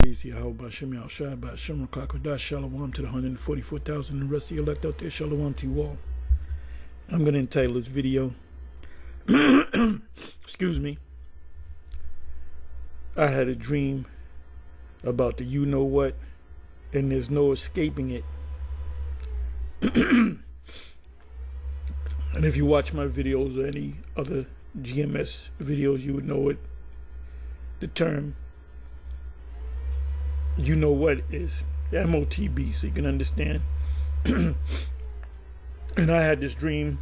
praise Yahweh Bashem Yahushua Bashem Rakakodah. Shalom to the 144,000 and the rest of the elect out there. Shalom to you all. I'm going to entitle this video, excuse me, I had a dream about the you know what, and there's no escaping it. And if you watch my videos or any other GMS videos, you would know it. The term you know what is MOTB, so you can understand. And I had this dream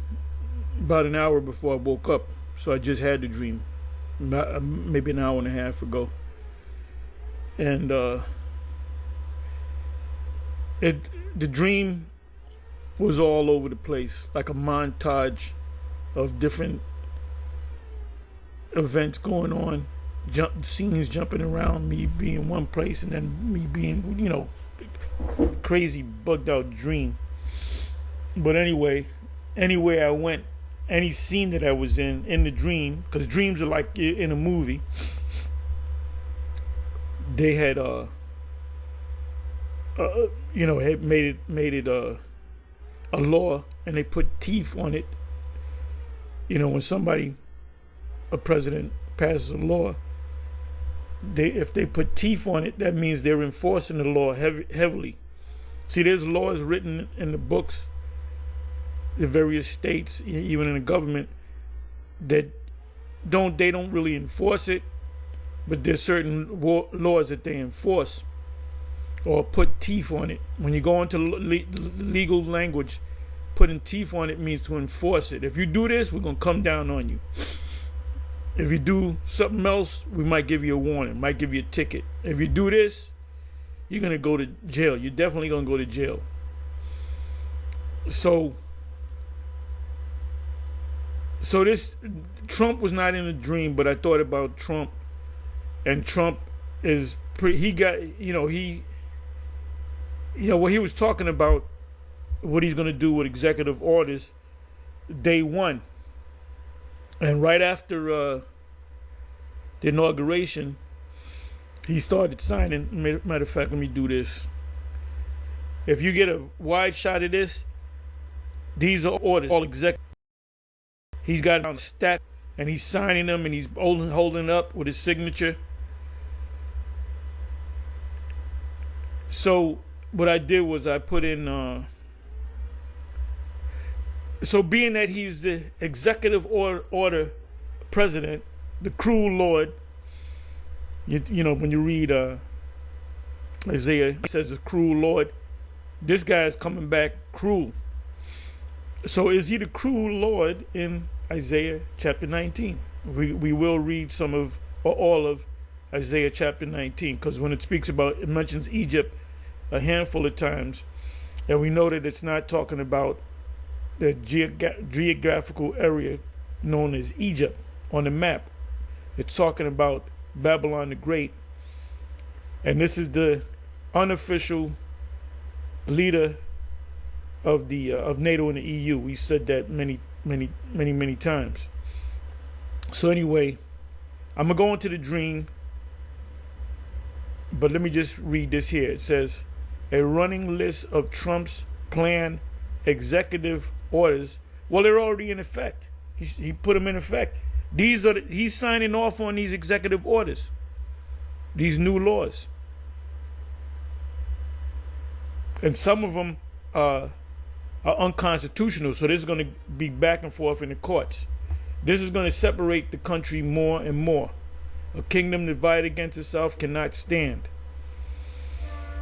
about an hour before I woke up, so I just had the dream maybe an hour and a half ago. And the dream was all over the place, like a montage of different events going on, scenes jumping around, me being one place and then me being, you know, crazy bugged out dream. But anyway, anywhere I went, any scene that I was in the dream, because dreams are like in a movie, they had you know, had made it a law, and they put teeth on it. You know, when a president passes a law, if they put teeth on it, that means they're enforcing the law heavily. See, there's laws written in the books, the various states, even in the government, that they don't really enforce it, but there's certain laws that they enforce or put teeth on it. When you go into legal language, putting teeth on it means to enforce it. If you do this, we're going to come down on you. If you do something else, we might give you a warning, might give you a ticket. If you do this, you're going to go to jail. You're definitely going to go to jail. So this, Trump was not in a dream, but I thought about Trump, and Trump is he got, you know, what he was talking about, what he's going to do with executive orders, day one. And right after the inauguration, he started signing. Matter of fact, let me do this. If you get a wide shot of this, these are orders, all executive. He's got it on stack, and he's signing them, and he's holding it up with his signature. So what I did was I put in, so being that he's the executive order president, the cruel Lord, you know, when you read Isaiah, he says the cruel Lord. This guy is coming back cruel. So is he the cruel Lord in Isaiah chapter 19? We will read some of, or all of, Isaiah chapter 19, because when it mentions Egypt a handful of times, and we know that it's not talking about the geographical area known as Egypt on the map. It's talking about Babylon the Great, and this is the unofficial leader of the of NATO and the EU. We said that many times. So anyway, I'm gonna go into the dream, but let me just read this here. It says, a running list of Trump's planned executive orders. Well, they're already in effect. He put them in effect. He's signing off on these executive orders, these new laws, and some of them are unconstitutional. So this is going to be back and forth in the courts. This is going to separate the country more and more. A kingdom divided against itself cannot stand.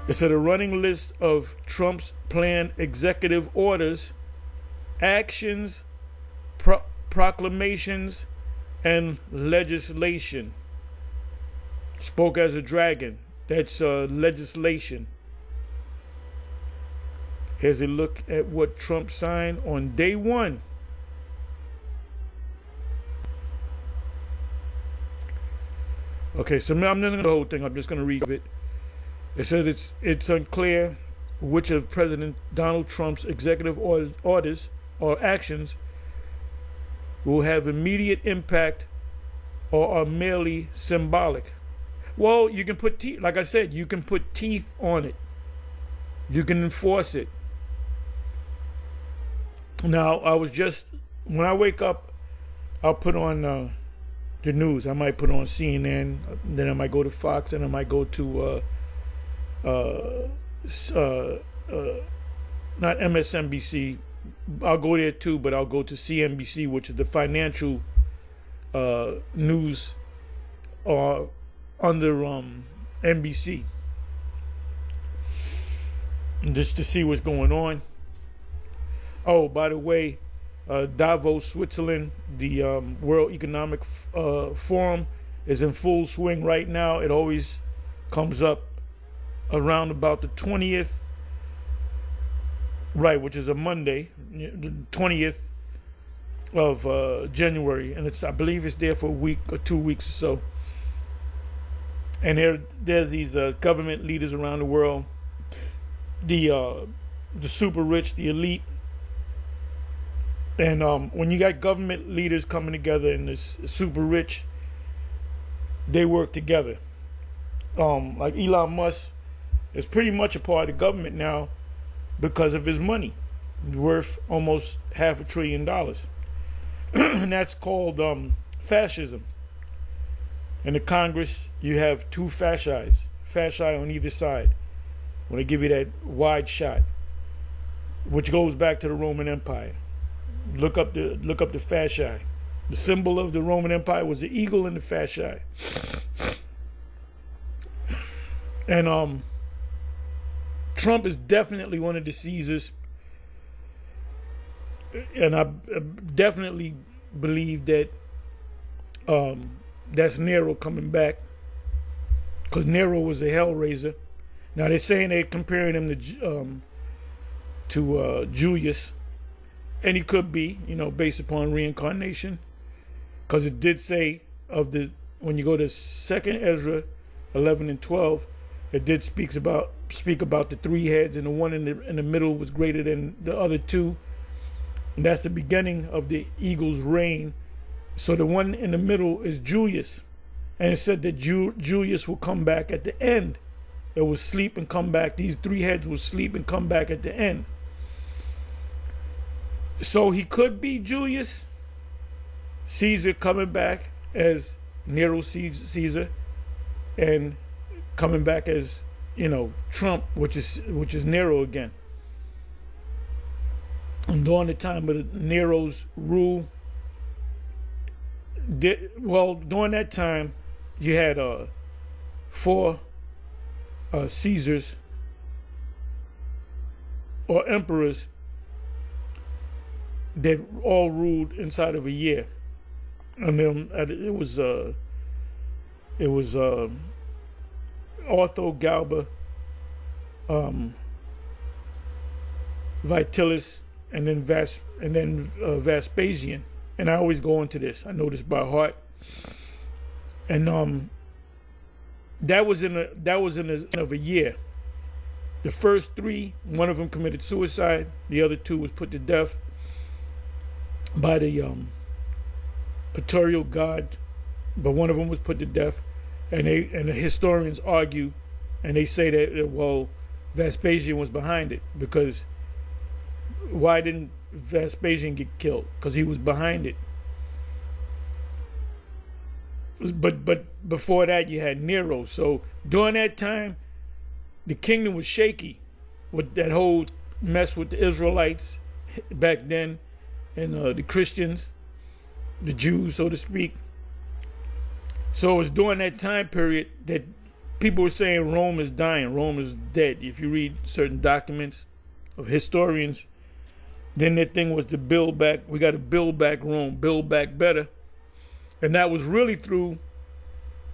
It said a running list of Trump's planned executive orders, actions, proclamations, and legislation. Spoke as a dragon. That's legislation. Here's a look at what Trump signed on day one. Okay, so I'm not going to the whole thing. I'm just going to read it. It says it's unclear which of President Donald Trump's executive orders or actions will have immediate impact or are merely symbolic. Well, you can put teeth, like I said, you can put teeth on it. You can enforce it. Now, when I wake up, I'll put on the news. I might put on CNN, then I might go to Fox, and I might go to not MSNBC. I'll go there too, but I'll go to CNBC, which is the financial news under NBC, just to see what's going on. Oh, by the way, Davos, Switzerland, the World Economic Forum is in full swing right now. It always comes up around about the 20th, right, which is a Monday, the 20th of January, and I believe it's there for a week or 2 weeks or so. And there's these government leaders around the world, the super rich, the elite. And when you got government leaders coming together and this super rich, they work together. Like Elon Musk is pretty much a part of the government now because of his money. He's worth almost $500 billion. And that's called fascism. In the Congress, you have two fasci on either side. When they give you that wide shot, which goes back to the Roman Empire. Look up the fasci. The symbol of the Roman Empire was the eagle and the fasci. And Trump is definitely one of the Caesars. And I definitely believe that that's Nero coming back, because Nero was a hellraiser. Now they're saying they're comparing him to Julius, and he could be, based upon reincarnation, because it did say when you go to 2nd Ezra 11 and 12, it did speak about the three heads, and the one in the middle was greater than the other two, and that's the beginning of the eagle's reign. So the one in the middle is Julius, and it said that Julius will come back at the end. It will sleep and come back. These three heads will sleep and come back at the end. So he could be Julius Caesar coming back as Nero Caesar, and coming back as Trump, which is Nero again. And during the time of Nero's rule, during that time, you had 4 Caesars or emperors that all ruled inside of a year, and then it was Otho, Galba, Vitellius, and then Vespasian. And I always go into this. I know this by heart. And that was in a year. The first 3, one of them committed suicide. The other 2 was put to death by the Praetorial Guard, but one of them was put to death. And the historians argue, and they say that Vespasian was behind it, because why didn't Vespasian get killed? Because he was behind it. But before that, you had Nero. So during that time, the kingdom was shaky with that whole mess with the Israelites back then, and the Christians, the Jews, so to speak. So it was during that time period that people were saying Rome is dying, Rome is dead. If you read certain documents of historians, then their thing was to build back. We got to build back Rome, build back better. And that was really through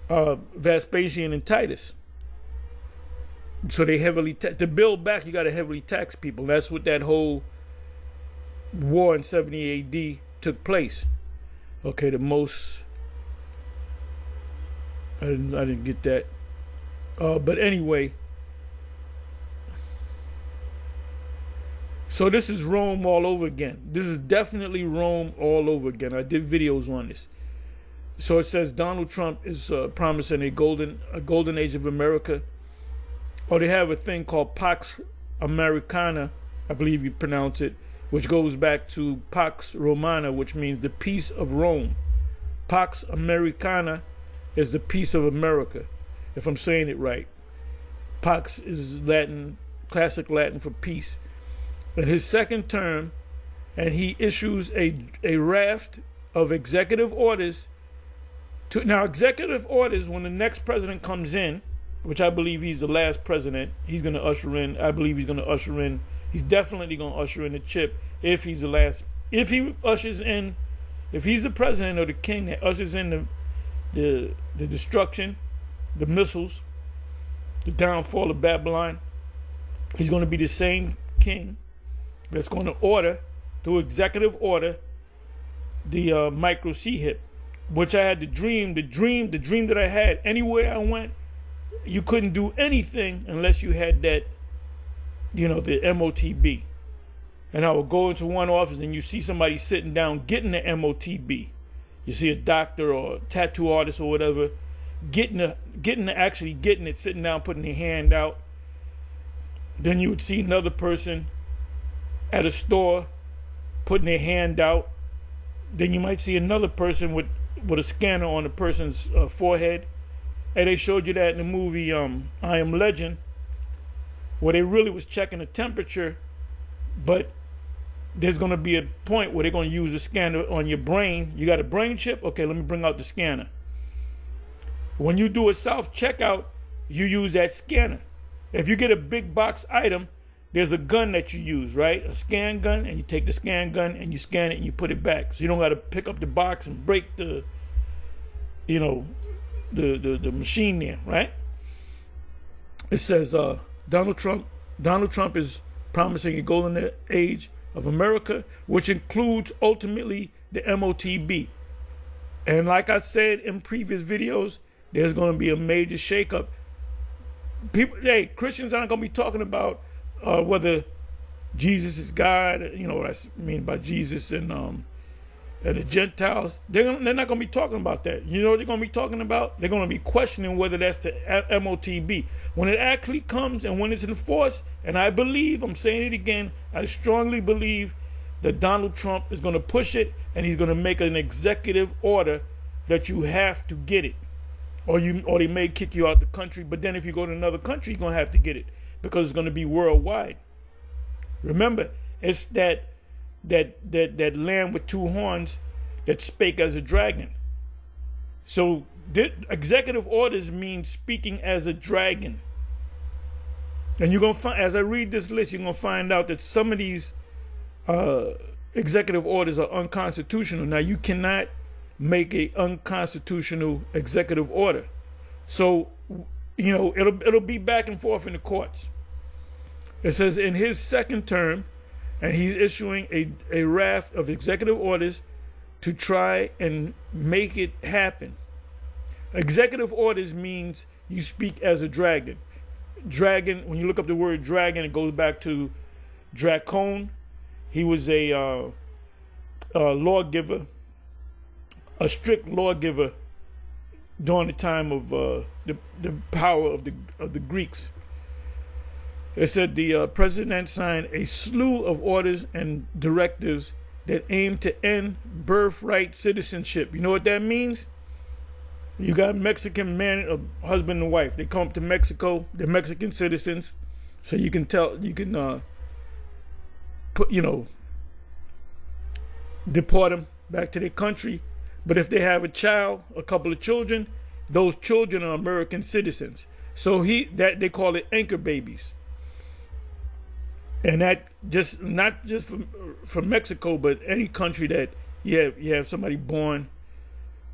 Vespasian and Titus. So they to build back, you got to heavily tax people. That's what that whole war in 70 AD took place. Okay, I didn't get that. But anyway, so this is Rome all over again. This is definitely Rome all over again. I did videos on this. So it says Donald Trump is promising a golden age of America. Or they have a thing called Pax Americana, I believe you pronounce it, which goes back to Pax Romana, which means the peace of Rome. Pax Americana is the peace of America, if I'm saying it right. Pax is Latin, classic Latin for peace. In his second term, and he issues a raft of executive orders. Now, executive orders, when the next president comes in, which I believe he's the last president, he's going to usher in, I believe he's going to usher in, he's definitely going to usher in the chip if he's the last, if he ushers in, if he's the president or the king that ushers in the destruction, the missiles, the downfall of Babylon, he's going to be the same king that's going to order, through executive order, the micro C-hip, which I had the dream that I had. Anywhere I went, you couldn't do anything unless you had that, the MOTB. And I would go into one office and you see somebody sitting down getting the MOTB. You see a doctor or a tattoo artist or whatever actually getting it, sitting down, putting their hand out. Then you would see another person at a store putting their hand out. Then you might see another person with a scanner on the person's forehead. And they showed you that in the movie I Am Legend, where they really was checking the temperature, but there's going to be a point where they're going to use a scanner on your brain. You got a brain chip? Okay, let me bring out the scanner. When you do a self-checkout, you use that scanner. If you get a big box item, there's a gun that you use, right? A scan gun, and you take the scan gun and you scan it and you put it back. So you don't got to pick up the box and break the machine there, right? It says Donald Trump is promising a golden age of America, which includes ultimately the MOTB. And like I said in previous videos, there's going to be a major shakeup. Christians aren't going to be talking about whether Jesus is God, what I mean by Jesus, and the Gentiles. They're not going to be talking about that. You know what they're going to be talking about? They're going to be questioning whether that's the MOTB. When it actually comes and when it's enforced, and I'm saying it again, I strongly believe that Donald Trump is going to push it, and he's going to make an executive order that you have to get it. Or they may kick you out the country, but then if you go to another country, you're going to have to get it because it's going to be worldwide. Remember, it's that lamb with two horns that spake as a dragon. So executive orders mean speaking as a dragon. And you're going to find, as I read this list, you're going to find out that some of these executive orders are unconstitutional. Now, you cannot make a unconstitutional executive order. So, it'll be back and forth in the courts. It says in his second term, and he's issuing a raft of executive orders to try and make it happen. Executive orders means you speak as a dragon. Dragon, when you look up the word dragon, it goes back to Dracon. He was a lawgiver, a strict lawgiver during the time of the power of the Greeks. It said the president signed a slew of orders and directives that aim to end birthright citizenship. You know what that means? You got Mexican man, husband and wife. They come up to Mexico. They're Mexican citizens, so you can deport them back to their country. But if they have a child, a couple of children, those children are American citizens. So they call it anchor babies. And that not just from Mexico, but any country that you have somebody born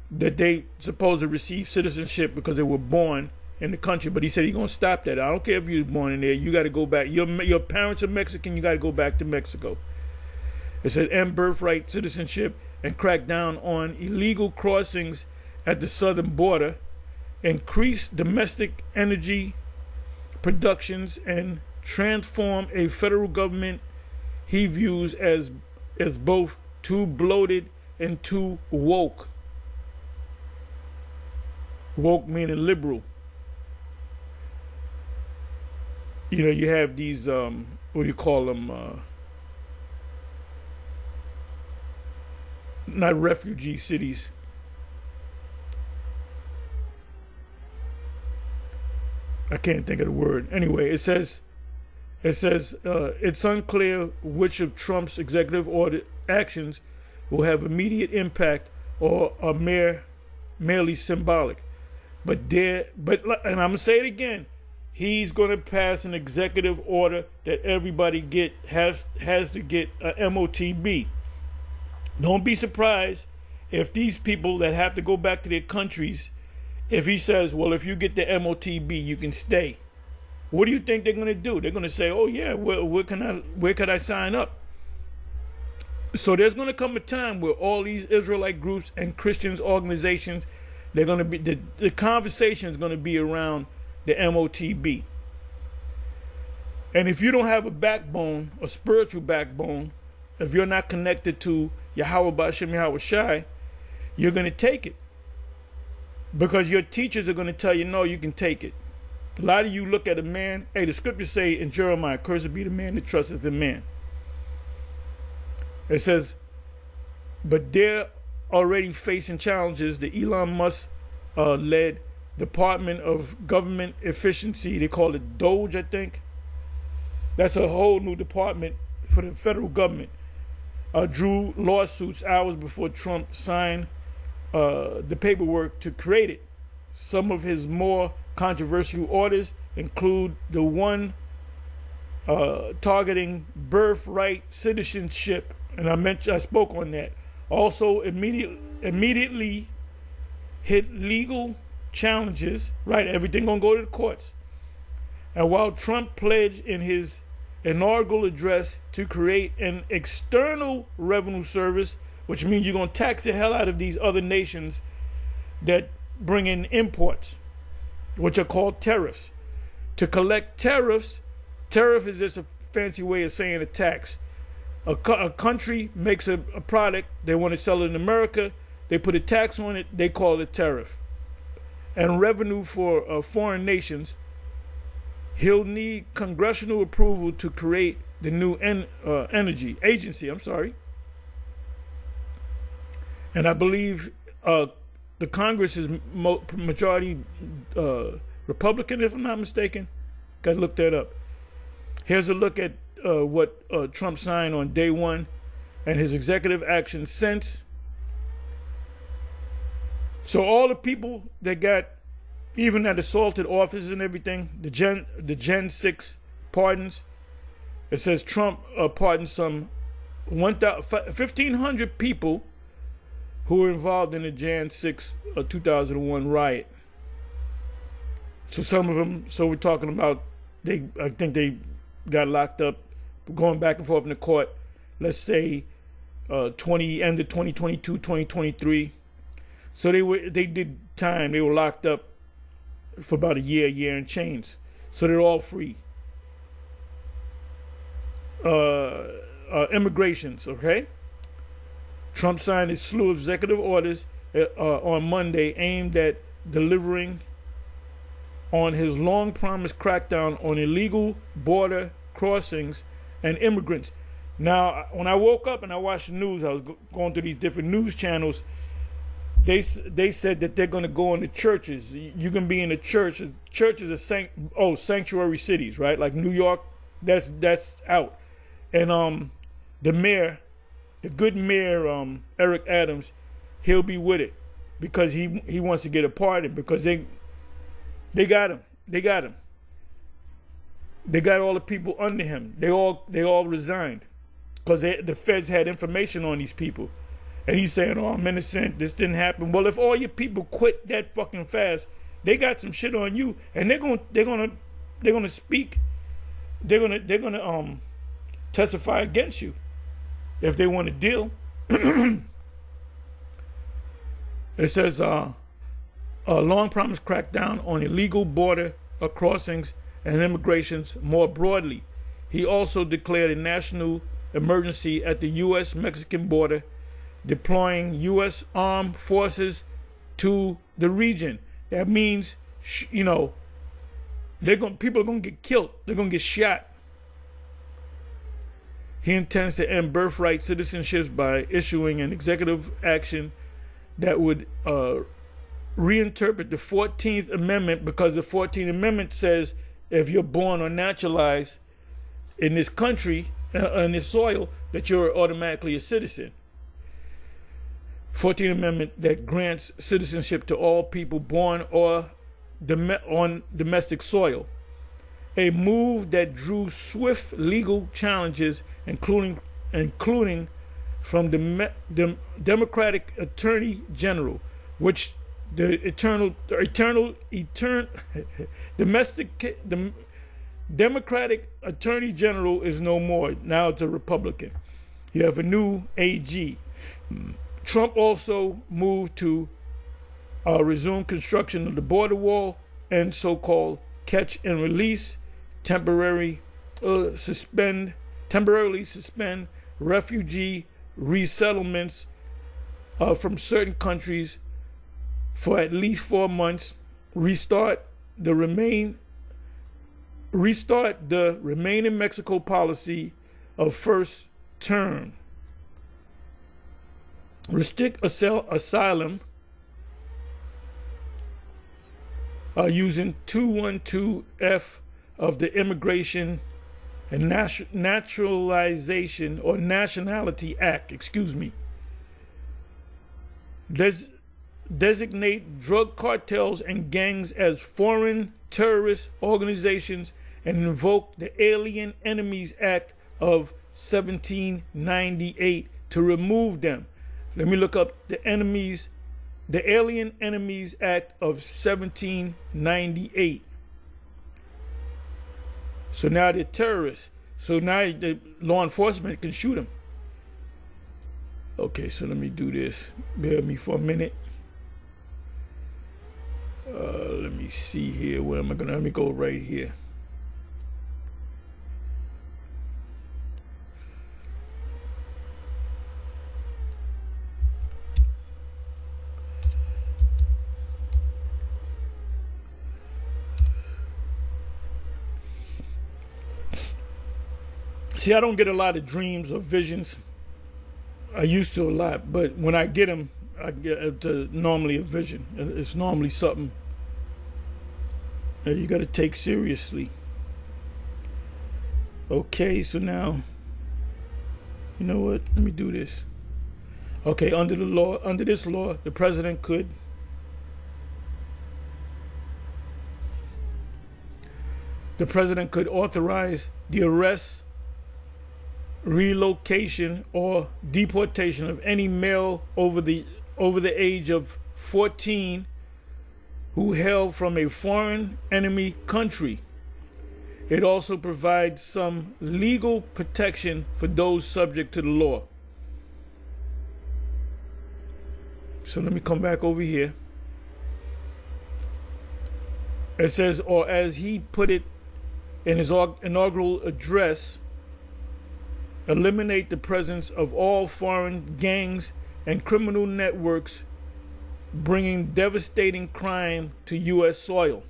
that they supposed to receive citizenship because they were born in the country. But he said he's gonna stop that. I don't care if you were born in there. You got to go back. Your parents are Mexican. You got to go back to Mexico. It said end birthright citizenship and crack down on illegal crossings at the southern border, increase domestic energy productions, and transform a federal government he views as both too bloated and too woke. Woke meaning liberal. You know, you have these, what do you call them? Not refugee cities. I can't think of the word. Anyway, it says it's unclear which of Trump's executive order actions will have immediate impact or are merely symbolic. And I'm gonna say it again. He's gonna pass an executive order that everybody has to get a MOTB. Don't be surprised if these people that have to go back to their countries, if he says, well, if you get the MOTB, you can stay. What do you think they're going to do? They're going to say, oh, yeah, where could I sign up? So there's going to come a time where all these Israelite groups and Christians organizations, they're going to be, the conversation is going to be around the MOTB. And if you don't have a backbone, a spiritual backbone, if you're not connected to Yahweh B'Shem Yahweh Shai, you're going to take it. Because your teachers are going to tell you, no, you can take it. A lot of you look at a man. Hey, the scriptures say in Jeremiah, cursed be the man that trusteth in man. It says, but they're already facing challenges. The Elon Musk led Department of Government Efficiency, they call it DOGE, I think. That's a whole new department for the federal government. Drew lawsuits hours before Trump signed the paperwork to create it. Some of his more controversial orders include the one targeting birthright citizenship, and I spoke on that. Also, immediately hit legal challenges. Right, everything gonna go to the courts. And while Trump pledged in his inaugural address to create an external revenue service, which means you're going to tax the hell out of these other nations that bring in imports, which are called tariffs. To collect tariff is just a fancy way of saying a tax. A country makes a product, they want to sell it in America, they put a tax on it, they call it tariff. And revenue for foreign nations, he'll need congressional approval to create the new energy agency. And I believe the Congress is majority Republican, if I'm not mistaken. Got to look that up. Here's a look at what Trump signed on day one and his executive action since. So all the people that got, even that assaulted officers and everything, the Gen 6 pardons, it says Trump pardoned some 1,500 people who were involved in the Jan 6 2001 riot. So some of them, so we're talking about, I think they got locked up, going back and forth in the court, let's say end of 2022, 2023. So they did time, they were locked up for about a year and change. So they're all free. Immigrations, okay? Trump signed a slew of executive orders on Monday aimed at delivering on his long-promised crackdown on illegal border crossings and immigrants. Now, when I woke up and I watched the news, I was going through these different news channels. They said that they're going to go into churches. You can be in a church. Churches are sanctuary cities, right? Like New York, that's out. And the mayor, the good mayor, Eric Adams, he'll be with it because he wants to get a pardon because they got him. They got him. They got all the people under him. They all resigned because the feds had information on these people. And he's saying, oh, I'm innocent. This didn't happen. Well, if all your people quit that fucking fast, they got some shit on you, and they're gonna speak. They're gonna testify against you if they want to deal. It says a long promised crackdown on illegal border crossings and immigrations more broadly. He also declared a national emergency at the U.S.-Mexican border, deploying U.S. armed forces to the region. That means, you know, people are going to get killed. They're going to get shot. He intends to end birthright citizenships by issuing an executive action that would reinterpret the 14th Amendment, because the 14th Amendment says if you're born or naturalized in this country, on this soil, that you're automatically a citizen. 14th Amendment that grants citizenship to all people born or on domestic soil. A move that drew swift legal challenges, including from the Democratic Attorney General, which the Democratic Attorney General is no more. Now it's a Republican. You have a new AG. Trump also moved to resume construction of the border wall and so-called catch and release, temporarily suspend refugee resettlements from certain countries for at least 4 months, restart the remain in Mexico policy of first term, restrict asylum using 212F of the Immigration and Naturalization or Nationality Act, designate drug cartels and gangs as foreign terrorist organizations, and invoke the Alien Enemies Act of 1798 to remove them. Let me look up the Alien Enemies Act of 1798. So now they're terrorists. So now the law enforcement can shoot them. Okay, so let me do this. Bear with me for a minute. Let me see here. Where am I gonna? Let me go right here. See, I don't get a lot of dreams or visions. I used to a lot, but when I get them, I get normally a vision. It's normally something that you got to take seriously. Okay, so now, you know what? Let me do this. Okay, under this law, the president could authorize the arrest, relocation, or deportation of any male over the age of 14 who hail from a foreign enemy country. It also provides some legal protection for those subject to the law. So let me come back over here. It says, or as he put it in his inaugural address, eliminate the presence of all foreign gangs and criminal networks bringing devastating crime to U.S. soil.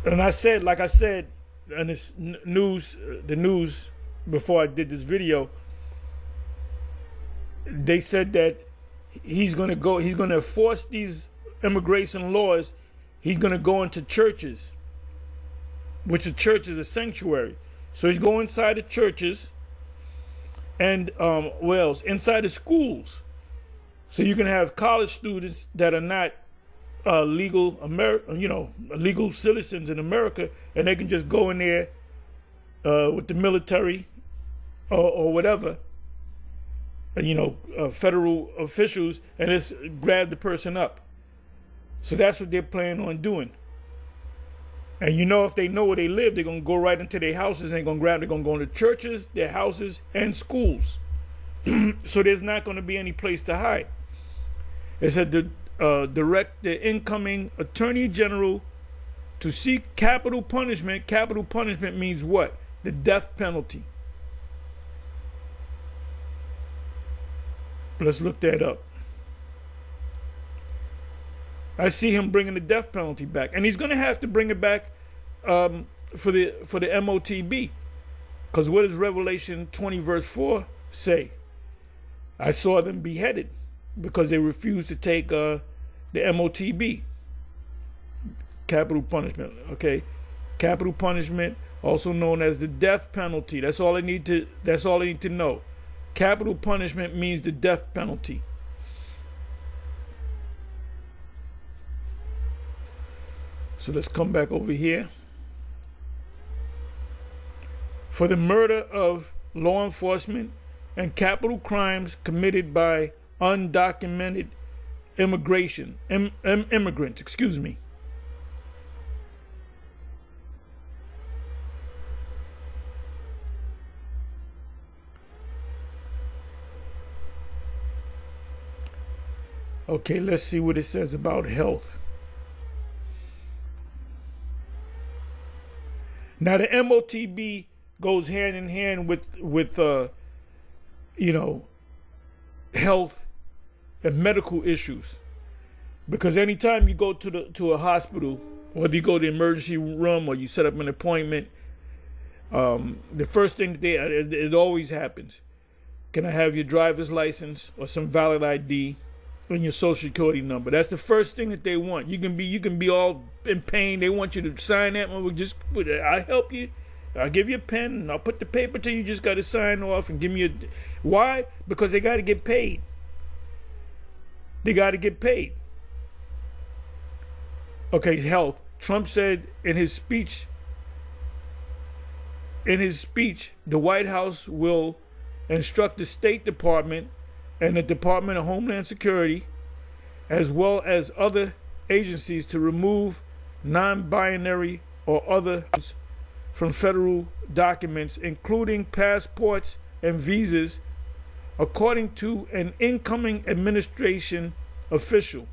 And I said, like I said in this the news before I did this video, they said that he's going to force these immigration laws. He's going to go into churches, which a church is a sanctuary. So he's going inside the churches and inside the schools. So you can have college students that are not legal citizens in America, and they can just go in there with the military or whatever, federal officials, and just grab the person up. So that's what they're planning on doing. And if they know where they live, they're going to go right into their houses and they're going to go into churches, their houses, and schools. So there's not going to be any place to hide. It said to direct the incoming Attorney General to seek capital punishment. Capital punishment means what? The death penalty. Let's look that up. I see him bringing the death penalty back, and he's going to have to bring it back for the MOTB, because what does Revelation 20 verse 4 say? I saw them beheaded because they refused to take the MOTB, capital punishment. Okay, capital punishment, also known as the death penalty. That's all I need to know. Capital punishment means the death penalty. So let's come back over here. For the murder of law enforcement and capital crimes committed by undocumented immigrants, excuse me. Okay, let's see what it says about health. Now the MOTB goes hand in hand with health and medical issues, because anytime you go to a hospital, whether you go to the emergency room or you set up an appointment, the first thing it always happens: can I have your driver's license or some valid ID and your social security number? That's the first thing that they want. You can be all in pain. They want you to sign that. I'll help you. I'll give you a pen and I'll put the paper to you. You just got to sign off and give me why? Because they got to get paid. They got to get paid. Okay, health. Trump said in his speech, the White House will instruct the State Department and the Department of Homeland Security, as well as other agencies, to remove non-binary or other from federal documents, including passports and visas, according to an incoming administration official.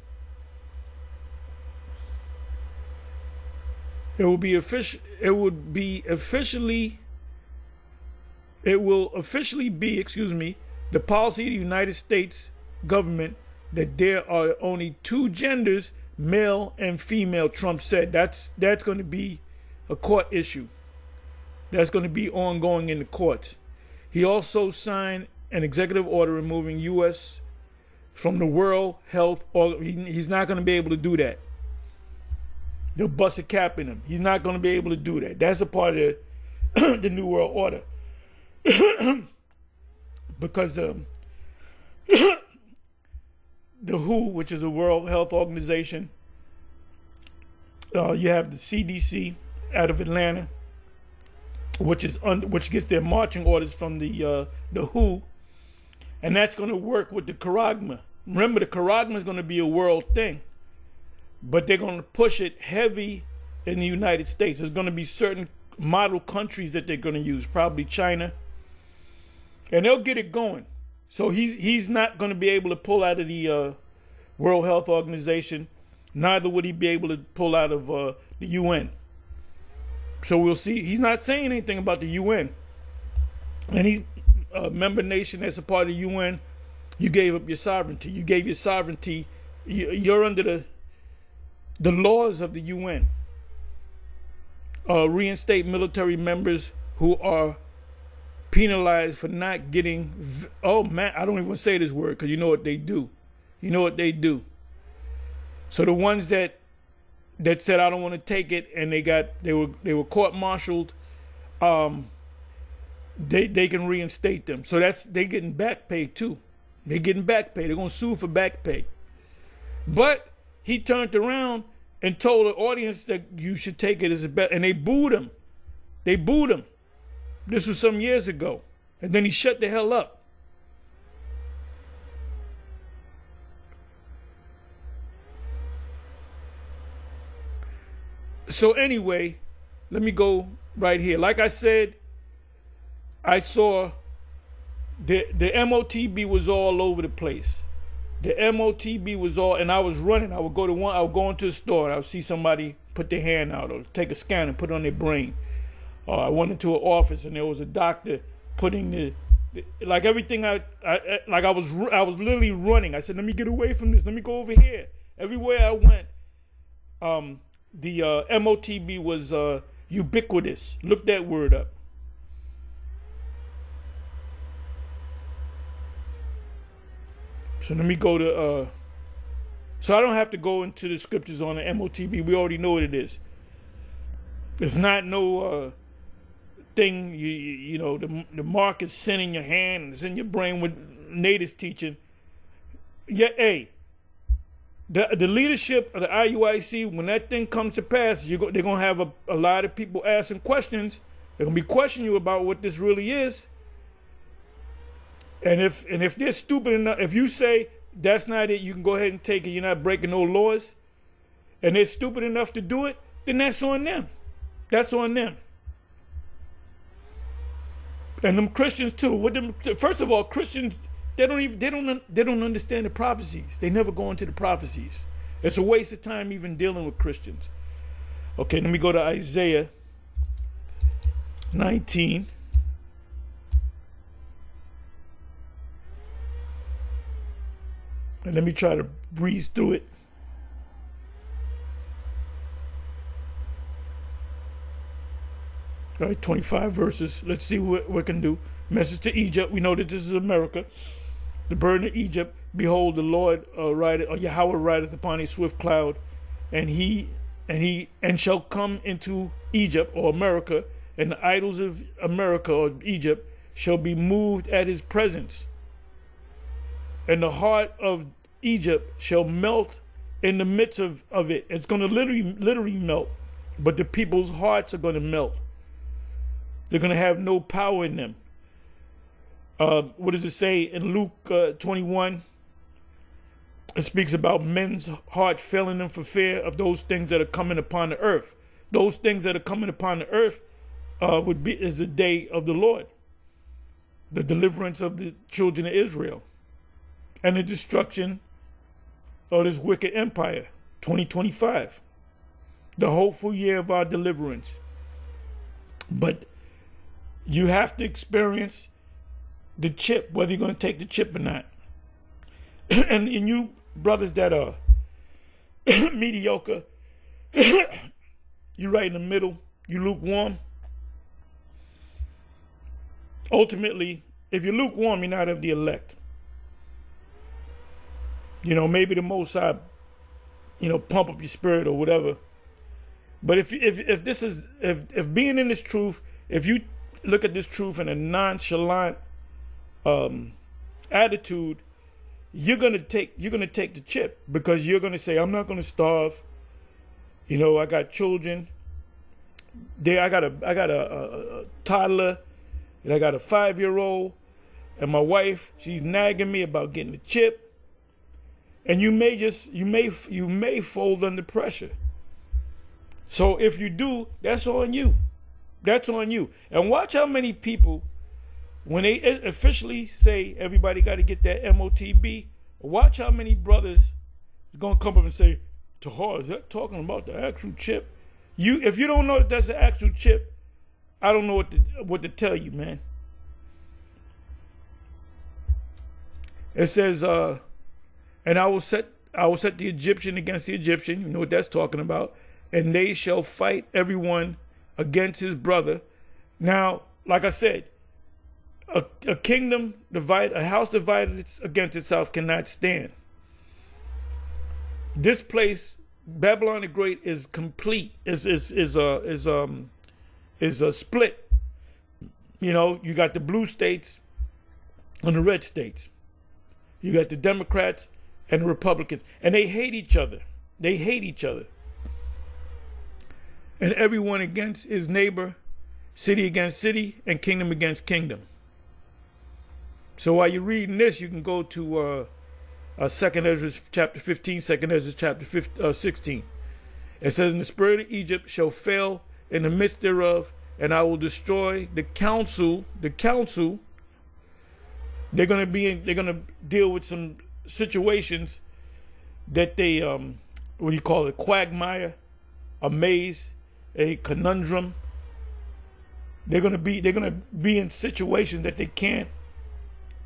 It will officially be, the policy of the United States government that there are only two genders, male and female. Trump said that's going to be a court issue. That's going to be ongoing in the courts. He also signed an executive order removing U.S. from the World Health Organization. He's not going to be able to do that. They'll bust a cap in him. He's not going to be able to do that. That's a part of the New World Order. Because the WHO, which is the World Health Organization, you have the CDC out of Atlanta, which gets their marching orders from the WHO, and that's going to work with the Charagma. Remember, the Charagma is going to be a world thing, but they're going to push it heavy in the United States. There's going to be certain model countries that they're going to use, probably China. And they'll get it going. So he's not going to be able to pull out of the World Health Organization. Neither would he be able to pull out of the UN. So we'll see. He's not saying anything about the UN. Any member nation that's a part of the UN, you gave up your sovereignty. You gave your sovereignty. You're under the laws of the UN. Reinstate military members who are penalized for not getting, I don't even say this word because you know what they do. So the ones that said I don't want to take it and they were court-martialed, they can reinstate them. So they getting back pay too. They're getting back pay. They're gonna sue for back pay. But he turned around and told the audience that you should take it as a bet, and they booed him. This was some years ago. And then he shut the hell up. So anyway, let me go right here. Like I said, I saw the MOTB was all over the place. The MOTB was all, and I was running. I would go into the store and I would see somebody put their hand out or take a scan and put it on their brain. I went into an office and there was a doctor putting like everything. I was literally running. I said, "Let me get away from this. Let me go over here." Everywhere I went, the MOTB was ubiquitous. Look that word up. So let me go to, so I don't have to go into the scriptures on the MOTB. We already know what it is. It's not no thing, you know, the mark is sent in your hand and it's in your brain with natives teaching. Yeah, hey, the leadership of the IUIC, when that thing comes to pass, they're going to have a lot of people asking questions. They're going to be questioning you about what this really is. And if they're stupid enough, if you say that's not it, you can go ahead and take it, you're not breaking no laws, and they're stupid enough to do it, then that's on them. That's on them. And them Christians too. First of all, Christians, they don't understand the prophecies. They never go into the prophecies. It's a waste of time even dealing with Christians. Okay, let me go to Isaiah 19. And let me try to breeze through it. All right, 25 verses. Let's see what we can do. Message to Egypt. We know that this is America. The burden of Egypt. Behold, the Lord Yahweh rideth upon a swift cloud, and shall come into Egypt, or America, and the idols of America or Egypt shall be moved at his presence. And the heart of Egypt shall melt in the midst of it. It's going to literally melt. But the people's hearts are going to melt. They're going to have no power in them. What does it say in Luke 21? It speaks about men's heart failing them for fear of those things that are coming upon the earth. Those things that are coming upon the earth is the day of the Lord. The deliverance of the children of Israel. And the destruction of this wicked empire, 2025. The hopeful year of our deliverance. But you have to experience the chip, whether you're going to take the chip or not. And you brothers that are mediocre, you right in the middle, you lukewarm. Ultimately, if you're lukewarm, you're not of the elect. You know, maybe the Most High, pump up your spirit or whatever. But if being in this truth, if you look at this truth in a nonchalant attitude, you're gonna take the chip, because you're gonna say, I'm not gonna starve. I got children. I got a toddler, and I got a 5-year-old, and my wife, she's nagging me about getting the chip. And you may fold under pressure. So if you do, that's on you. That's on you. And watch how many people, when they officially say everybody got to get that MOTB, watch how many brothers are going to come up and say, Tahar, is that talking about the actual chip? If you don't know that that's the actual chip, I don't know what to tell you, man. It says, and I will set the Egyptian against the Egyptian. You know what that's talking about. And they shall fight everyone against his brother. Now, like I said, a kingdom divided, a house divided against itself cannot stand. This place, Babylon the Great, is complete. Is a split. You got the blue states and the red states. You got the Democrats and the Republicans, and they hate each other. They hate each other. And everyone against his neighbor, city against city, and kingdom against kingdom. So while you're reading this, you can go to 2nd Ezra chapter 15, 2nd Ezra chapter 16. It says, "And the spirit of Egypt shall fail in the midst thereof, and I will destroy the council." The council. They're gonna deal with some situations that they quagmire, a maze, a conundrum. They're gonna be in situations that they can't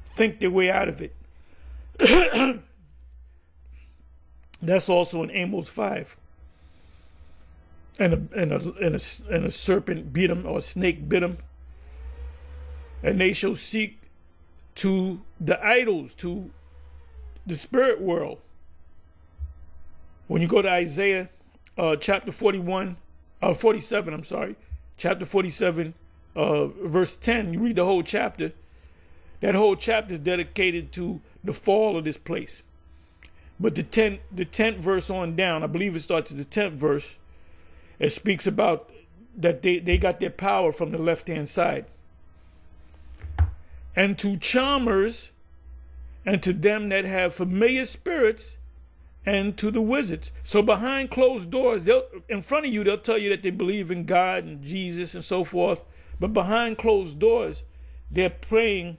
think their way out of it. That's also in Amos 5. and a serpent beat him, or a snake bit him. And they shall seek to the idols, to the spirit world. When you go to Isaiah chapter 47, chapter 47, verse 10, you read the whole chapter. That whole chapter is dedicated to the fall of this place. But the 10th verse on down, I believe it starts at the 10th verse, it speaks about that they got their power from the left-hand side. And to charmers, and to them that have familiar spirits, and to the wizards. So behind closed doors, in front of you, they'll tell you that they believe in God and Jesus and so forth. But behind closed doors, they're praying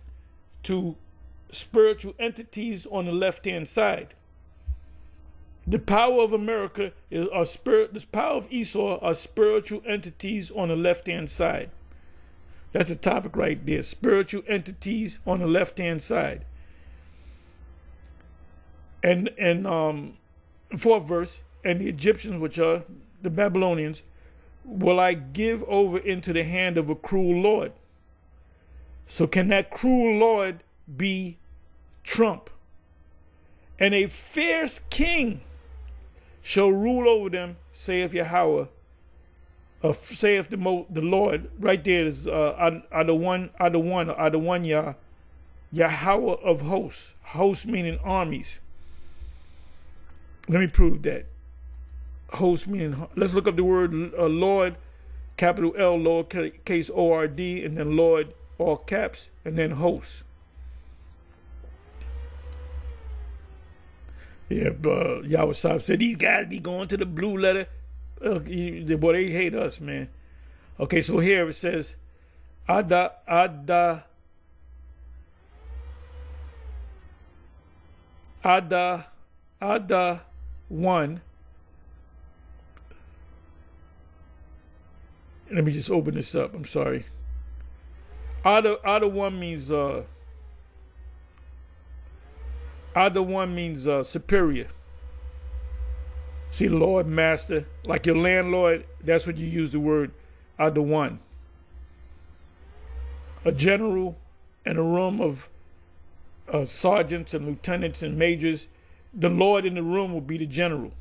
to spiritual entities on the left-hand side. The power of America is our spirit. The power of Esau are spiritual entities on the left-hand side. That's a topic right there. Spiritual entities on the left-hand side. And fourth verse, and the Egyptians, which are the Babylonians, will I give over into the hand of a cruel lord. So can that cruel lord be Trump? And a fierce king shall rule over them, saith Yahweh, saith the Lord. Right there is Yahweh of hosts. Hosts meaning armies. Let me prove that. Host meaning, let's look up the word Lord, capital L, lowercase O-R-D, and then Lord, all caps, and then host. Yeah, Yahweh Saab said, these guys be going to the blue letter. Boy, they hate us, man. Okay, so here it says, Ada 1. Let me just open this up. I'm sorry. Ada 1 means superior. See, Lord, Master, like your landlord. That's what you use the word Ada 1. A general in a room of sergeants and lieutenants and majors. The Lord in the room will be the general.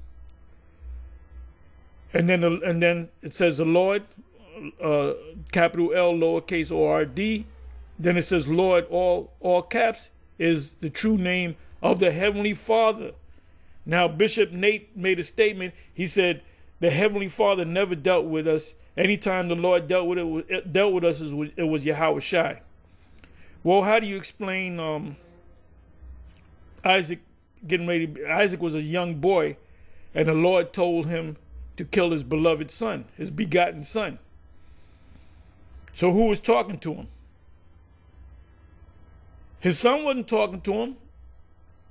And then it says the Lord, capital L, lowercase O-R-D. Then it says Lord, all caps, is the true name of the Heavenly Father. Now, Bishop Nate made a statement. He said the Heavenly Father never dealt with us. Anytime the Lord dealt with us, it was Yahweh Shai. Well, how do you explain Isaac getting ready? Isaac was a young boy, and the Lord told him to kill his beloved son, his begotten son. So who was talking to him? His son wasn't talking to him,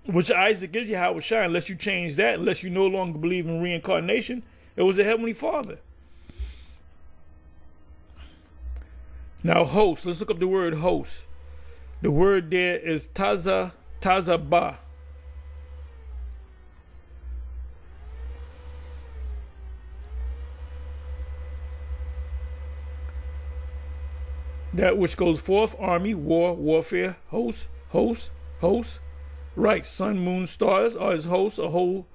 which Isaac is Yahweh Shai, unless you change that, unless you no longer believe in reincarnation. It was the Heavenly Father. Now, host, let's look up the word host. The word there is tazabah. That which goes forth, army, war, warfare, host. Right, sun, moon, stars are his hosts, a whole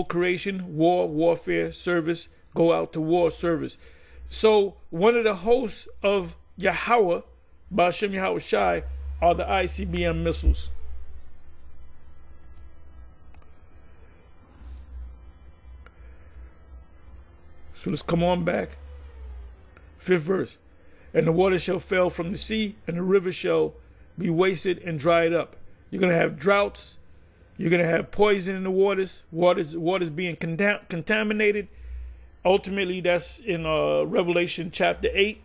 creation, war, warfare, service, go out to war, service. So one of the hosts of Yahweh, Ba'ashem Yahweh Shai, are the ICBM missiles. So let's come on back. 5th verse. And the water shall fail from the sea, and the river shall be wasted and dried up. You're going to have droughts. You're going to have poison in the waters. Waters being contaminated. Ultimately, that's in Revelation chapter 8.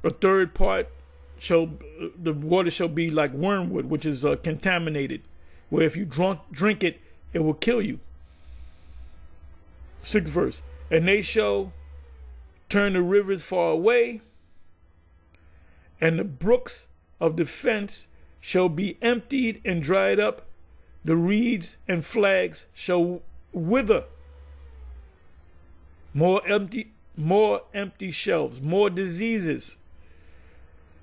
A third part, the water shall be like wormwood, which is contaminated, where if you drink it, it will kill you. 6th verse. And they shall turn the rivers far away, and the brooks of the fence shall be emptied and dried up. The reeds and flags shall wither. More empty shelves, more diseases.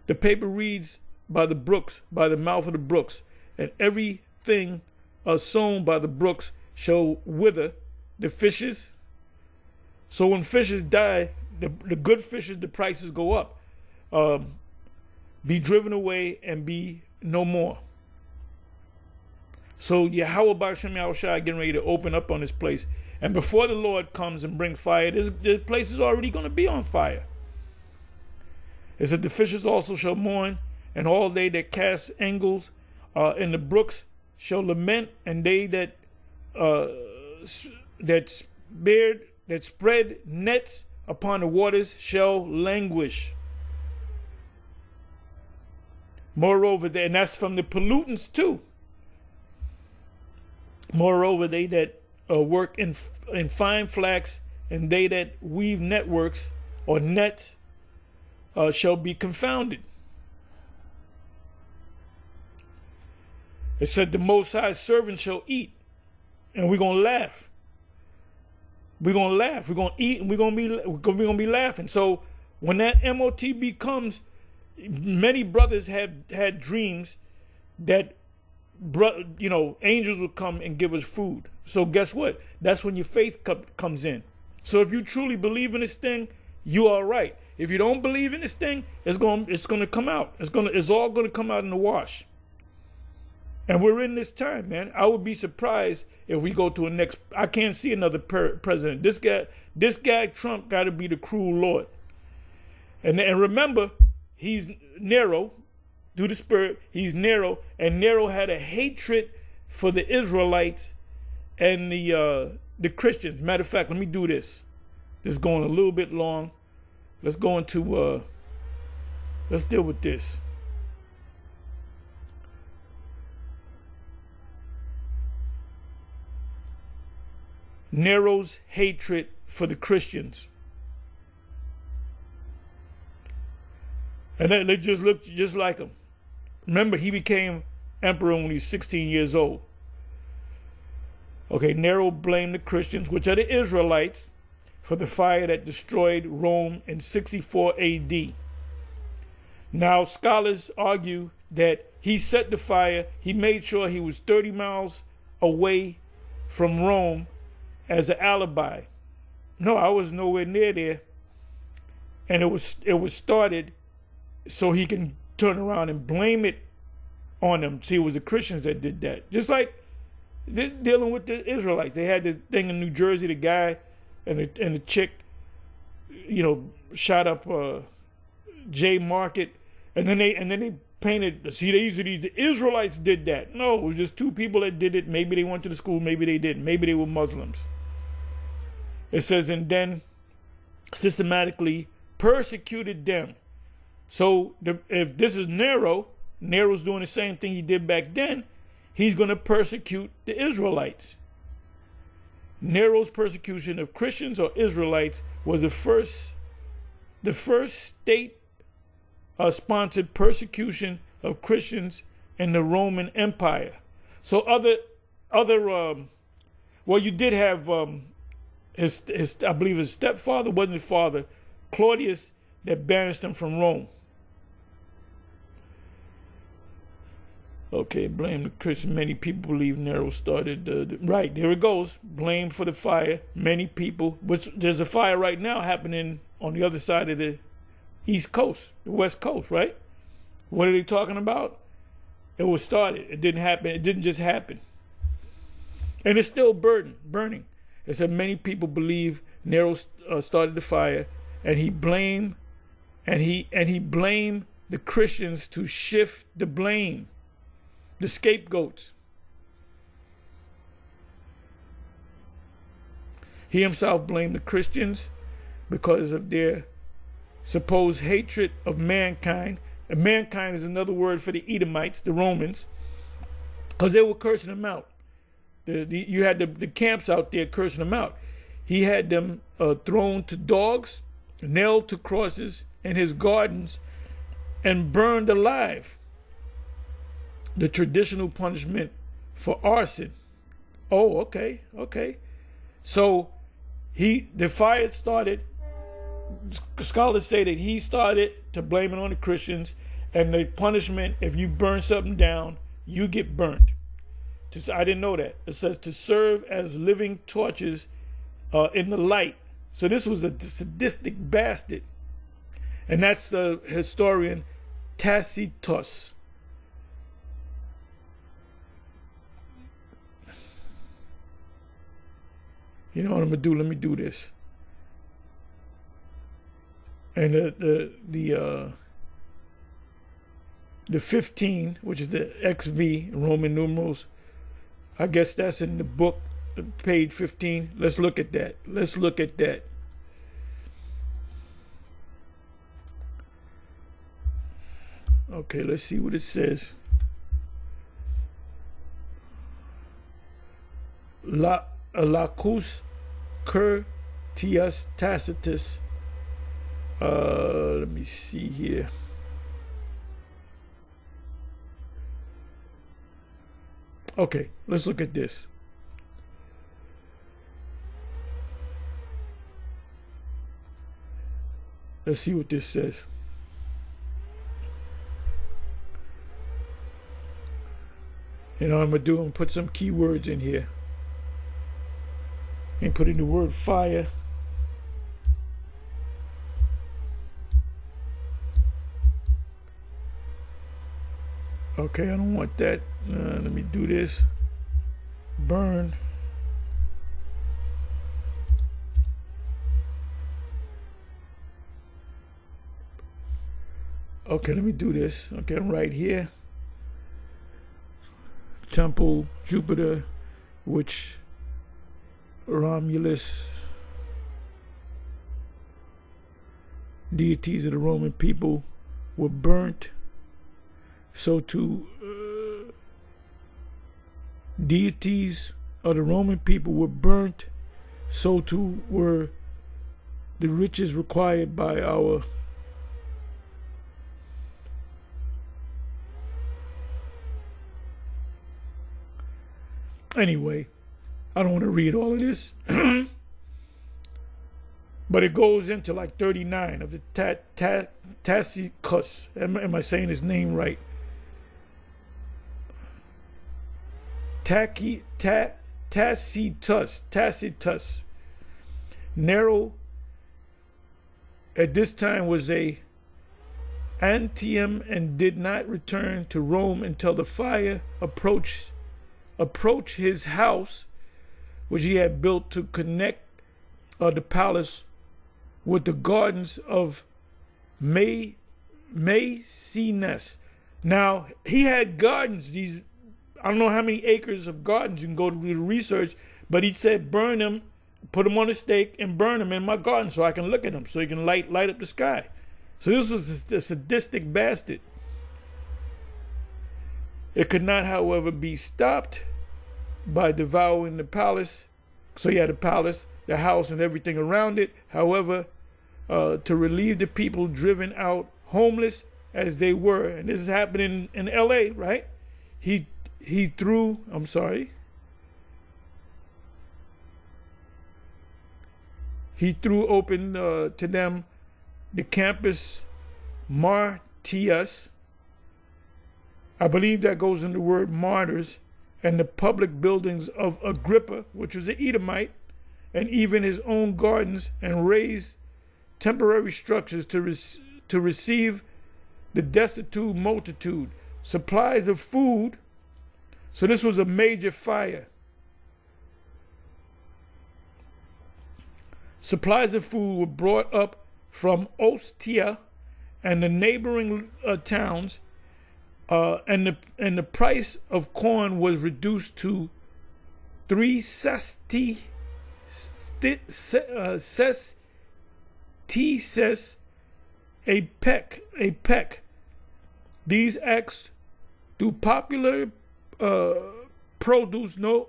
The paper reads by the brooks, by the mouth of the brooks, and everything sown by the brooks shall wither. The fishes. So when fishes die, the good fishes, the prices go up. Be driven away and be no more. So Yahweh B'Shem Yahushua getting ready to open up on this place. And before the Lord comes and bring fire, this place is already going to be on fire. It said the fishes also shall mourn, and all they that cast angles in the brooks shall lament, and they that spread nets upon the waters shall languish. Moreover, and that's from the pollutants too. Moreover, they that work in fine flax, and they that weave networks or nets shall be confounded. It said the Most High's servant shall eat, and we're gonna laugh. We're gonna laugh. We're gonna eat, and we're gonna be laughing. So when that MOTB comes, many brothers have had dreams that angels will come and give us food. So guess what? That's when your faith comes in. So if you truly believe in this thing, you are right. If you don't believe in this thing, it's gonna come out. It's all gonna come out in the wash. And we're in this time, man. I would be surprised if we go to a next. I can't see another president. This guy Trump got to be the cruel Lord. And remember, he's Nero, through the Spirit. He's Nero, and Nero had a hatred for the Israelites and the Christians. Matter of fact, let me do this. This is going a little bit long. Let's go into. Let's deal with this. Nero's hatred for the Christians. And they just looked just like him. Remember, he became emperor when he was 16 years old. Okay, Nero blamed the Christians, which are the Israelites, for the fire that destroyed Rome in 64 AD. Now, scholars argue that he set the fire, he made sure he was 30 miles away from Rome as an alibi. No, I was nowhere near there. And it was started so he can turn around and blame it on them. See, it was the Christians that did that. Just like dealing with the Israelites. They had this thing in New Jersey, the guy and the chick, shot up J Market, and then they painted. See, the Israelites did that. No, it was just two people that did it. Maybe they went to the school, maybe they didn't. Maybe they were Muslims. It says, and then systematically persecuted them. So if this is Nero's doing the same thing he did back then, he's going to persecute the Israelites. Nero's persecution of Christians or Israelites was the first state sponsored persecution of Christians in the Roman Empire. So you did have I believe his stepfather, wasn't his father, Claudius, that banished him from Rome. Okay, blame the Christian. Many people believe Nero started. Right, there it goes. Blame for the fire. Many people, which there's a fire right now happening on the other side of the East Coast, the West Coast, right? What are they talking about? It was started. It didn't happen. It didn't just happen. And it's still burning. It said many people believe Nero started the fire, and he blamed the Christians to shift the blame, the scapegoats. He himself blamed the Christians because of their supposed hatred of mankind. And mankind is another word for the Edomites, the Romans, because they were cursing them out. You had the camps out there cursing them out. He had them thrown to dogs, nailed to crosses in his gardens, and burned alive. The traditional punishment for arson. Oh, okay. So the fire started. Scholars say that he started to blame it on the Christians, and the punishment, if you burn something down, you get burnt. I didn't know that. It says to serve as living torches in the light. So this was a sadistic bastard. And that's the historian Tacitus. You know what I'm gonna do? Let me do this. And the 15, which is the XV Roman numerals, I guess that's in the book, page 15. Let's look at that. Let's look at that. Okay, let's see what it says. Lacus Curtius Tacitus. Let me see here. Okay, let's look at this. Let's see what this says. You know what I'm gonna do? Put some keywords in here. And put in the word fire. Okay, I don't want that. Let me do this. Burn. Okay, let me do this. Okay, I'm right here. Temple, Jupiter, which Romulus, deities of the Roman people, were burnt. So too, deities of the Roman people were burnt. So too were the riches required by our Anyway, I don't want to read all of this. But it goes into like 39 of the Tacitus. Am I saying his name right? Tacitus. Nero at this time was a Antium and did not return to Rome until the fire approached his house, which he had built to connect the palace with the gardens of Maecenas. Now, he had gardens, these, I don't know how many acres of gardens, you can go to do the research, but he said burn them, put them on a stake and burn them in my garden so I can look at them, so he can light up the sky. So this was a sadistic bastard. It could not, however, be stopped by devouring the palace. So he had the palace, the house, and everything around it. However, to relieve the people driven out homeless as they were, and this is happening in LA, right? He threw open to them the campus Martius. I believe that goes in the word martyrs, and the public buildings of Agrippa, which was an Edomite, and even his own gardens, and raised temporary structures to receive the destitute multitude, supplies of food. So this was a major fire. Supplies of food were brought up from Ostia and the neighboring towns, and the price of corn was reduced to 3 sesterces a peck. These acts do produce no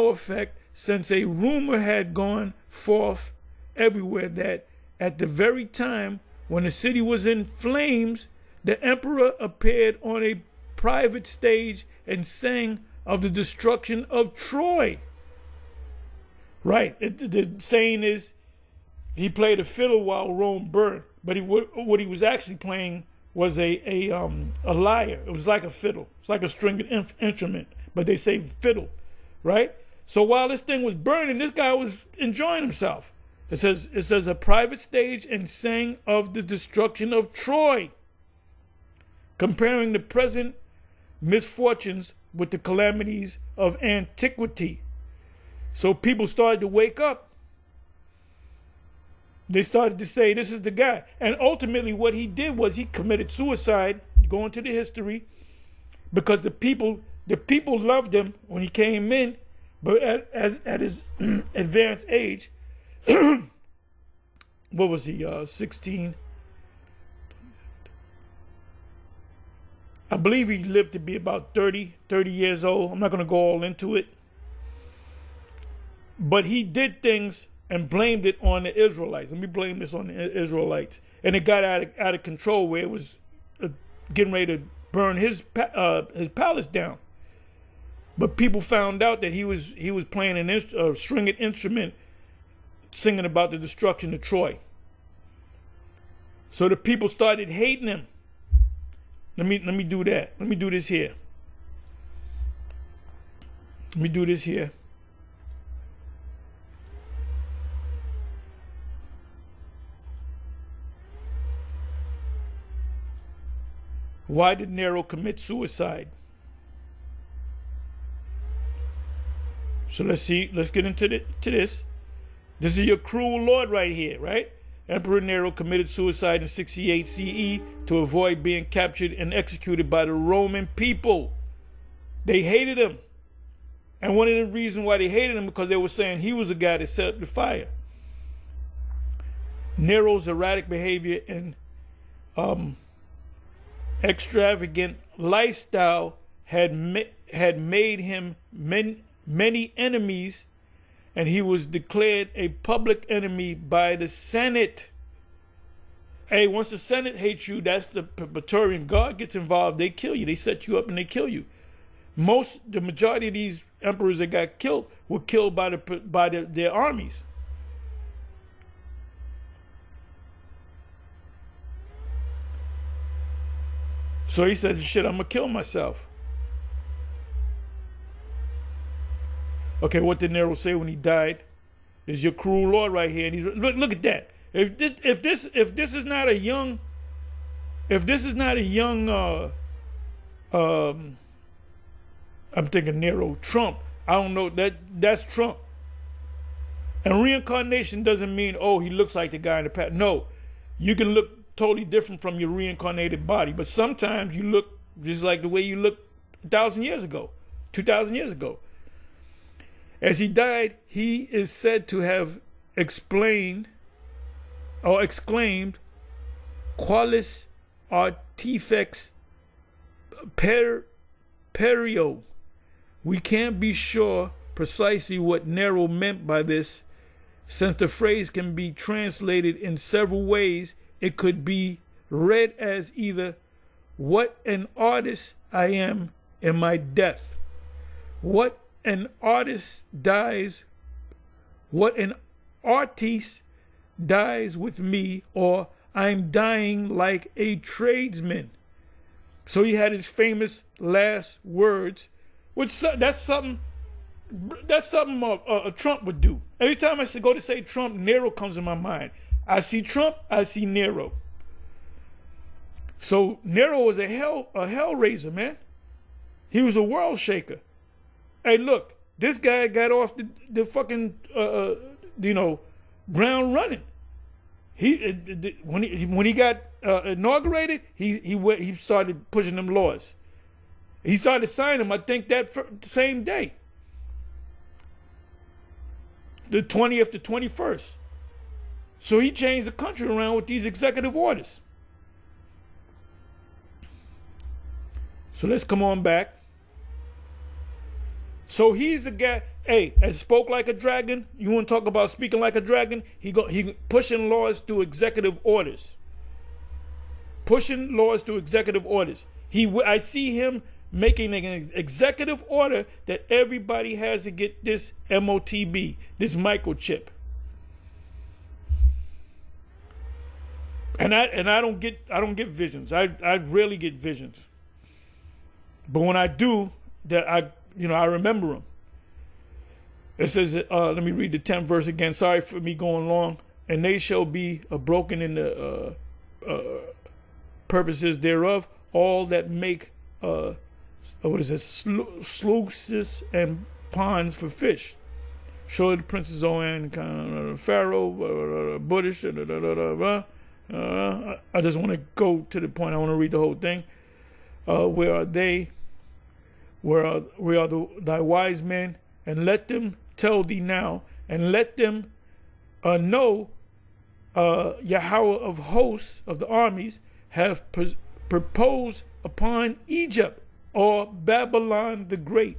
effect, since a rumor had gone forth everywhere that at the very time when the city was in flames, the emperor appeared on a private stage and sang of the destruction of Troy. Right. The saying is he played a fiddle while Rome burned, but what he was actually playing was a lyre. It was like a fiddle. It's like a stringed instrument, but they say fiddle, right? So while this thing was burning, this guy was enjoying himself. It says a private stage and sang of the destruction of Troy, comparing the present misfortunes with the calamities of antiquity. So people started to wake up. They started to say, this is the guy. And ultimately what he did was he committed suicide, going to the history, because the people loved him when he came in, but at his advanced age, what was he, 16? I believe he lived to be about 30 years old. I'm not going to go all into it. But he did things and blamed it on the Israelites. Let me blame this on the Israelites. And it got out of control where it was getting ready to burn his palace down. But people found out that he was playing a stringed instrument, singing about the destruction of Troy. So the people started hating him. Let me do that. Let me do this here. Let me do this here. Why did Nero commit suicide? So let's get into this. This is your cruel Lord right here, right? Emperor Nero committed suicide in 68 CE to avoid being captured and executed by the Roman people. They hated him. And one of the reasons why they hated him because they were saying he was the guy that set up the fire. Nero's erratic behavior and extravagant lifestyle had made him many enemies, and he was declared a public enemy by the Senate. Hey, once the Senate hates you, that's the Praetorian Guard gets involved. They kill you. They set you up and they kill you. The majority of these emperors that got killed were killed by their armies. So he said, shit, I'm going to kill myself. Okay, what did Nero say when he died? There's your cruel Lord right here. And he's look at that. If this is not a young I'm thinking Nero, Trump. I don't know, that's Trump. And reincarnation doesn't mean, oh, he looks like the guy in the past. No, you can look totally different from your reincarnated body, but sometimes you look just like the way you looked 1,000 years ago, 2,000 years ago. As he died, he is said to have exclaimed, "Qualis artifex perio." We can't be sure precisely what Nero meant by this, since the phrase can be translated in several ways. It could be read as either, "What an artist I am in my death. What an artist dies, what an artiste dies with me," or "I'm dying like a tradesman." So he had his famous last words, which that's something Trump would do. Every time I go to say Trump, Nero comes in my mind. I see Trump, I see Nero. So Nero was a hellraiser, man. He was a world shaker. Hey, look, this guy got off the fucking ground running. When he got inaugurated, he started pushing them laws. He started signing them, I think, that same day, the 20th to 21st. So he changed the country around with these executive orders. So let's come on back. So he's the guy, hey, and spoke like a dragon. You want to talk about speaking like a dragon? He pushing laws through executive orders. Pushing laws through executive orders. I see him making an executive order that everybody has to get this MOTB, this microchip. And I don't get visions. I rarely get visions. But when I do, that I remember them. It says, let me read the 10th verse again. Sorry for me going long. And they shall be broken in the purposes thereof, all that make sluices and ponds for fish. Surely the Prince of Zoan, Pharaoh, Buddhist, I just want to go to the point. I want to read the whole thing. Where are they? Where are thy wise men? And let them tell thee now, and let them know Yahweh of hosts of the armies have proposed upon Egypt or Babylon the Great.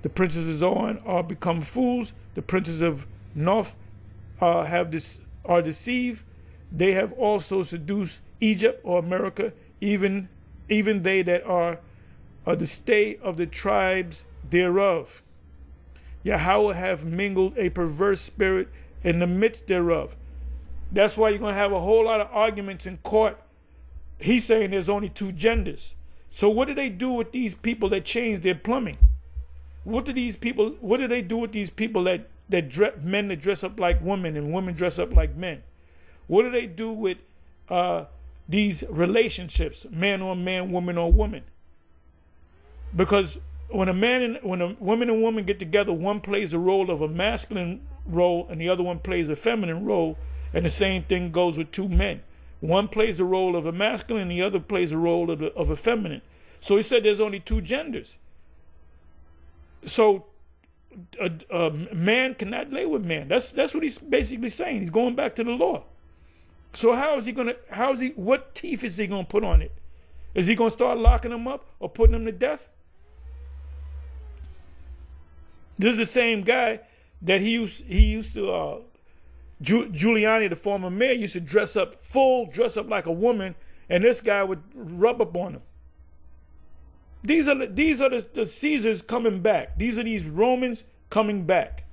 The princes of Zoan are become fools. The princes of North are deceived. They have also seduced Egypt or America, even they that are the stay of the tribes thereof. Yahweh have mingled a perverse spirit in the midst thereof. That's why you're going to have a whole lot of arguments in court. He's saying there's only two genders. So what do they do with these people that change their plumbing? What do they do with these people that men that dress up like women and women dress up like men? What do they do with these relationships, man on man, woman on woman? Because when a woman and woman get together, one plays the role of a masculine role and the other one plays a feminine role, and the same thing goes with two men. One plays the role of a masculine and the other plays the role of a feminine. So he said there's only two genders. So a man cannot lay with man. That's what he's basically saying. He's going back to the law. So what teeth is he going to put on it? Is he going to start locking them up or putting them to death? This is the same guy that he used to, Giuliani, the former mayor, used to dress up like a woman, and this guy would rub up on him. These are the Caesars coming back. These are these Romans coming back.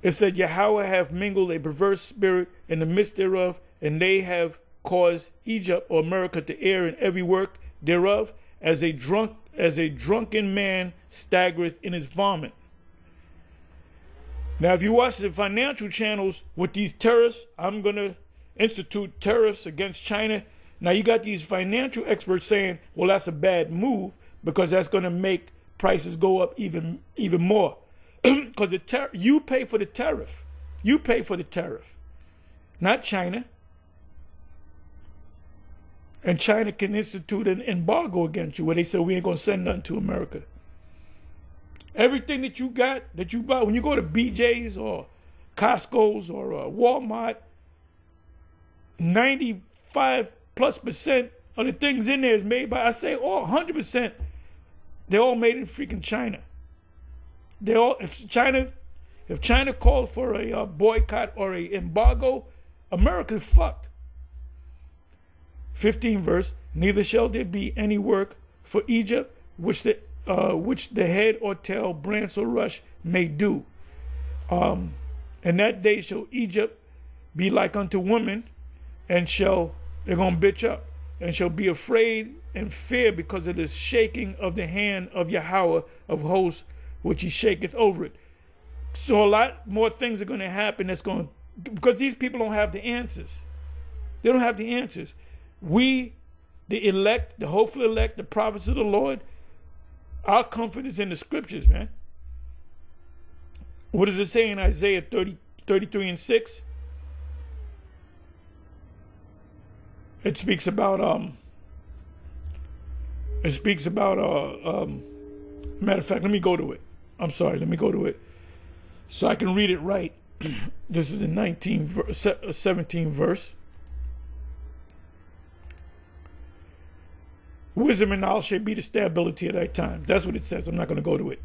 It said, Yahweh have mingled a perverse spirit in the midst thereof, and they have caused Egypt or America to err in every work thereof, as a drunken man staggereth in his vomit. Now, if you watch the financial channels with these tariffs, I'm going to institute tariffs against China. Now, you got these financial experts saying, well, that's a bad move because that's going to make prices go up even more. Because you pay for the tariff. You pay for the tariff, not China. And China can institute an embargo against you where they say we ain't going to send nothing to America. Everything that you got, that you buy, when you go to BJ's or Costco's or Walmart, 95+% of the things in there is made by, 100%, they're all made in freaking China. If China called for a boycott or a embargo, America's fucked. 15 verse, neither shall there be any work for Egypt which the head or tail, branch or rush may do. And that day shall Egypt be like unto woman, and they're gonna bitch up, and shall be afraid and fear because of the shaking of the hand of Yahweh of hosts, which he shaketh over it. So a lot more things are going to happen because these people don't have the answers. They don't have the answers. We, the elect, the hopeful elect, the prophets of the Lord, our comfort is in the scriptures, man. What does it say in Isaiah 33:6? It speaks about matter of fact, let me go to it. I'm sorry, let me go to it so I can read it right. This is the 17th verse. Wisdom and knowledge shall be the stability of thy time. That's what it says. I'm not going to go to it.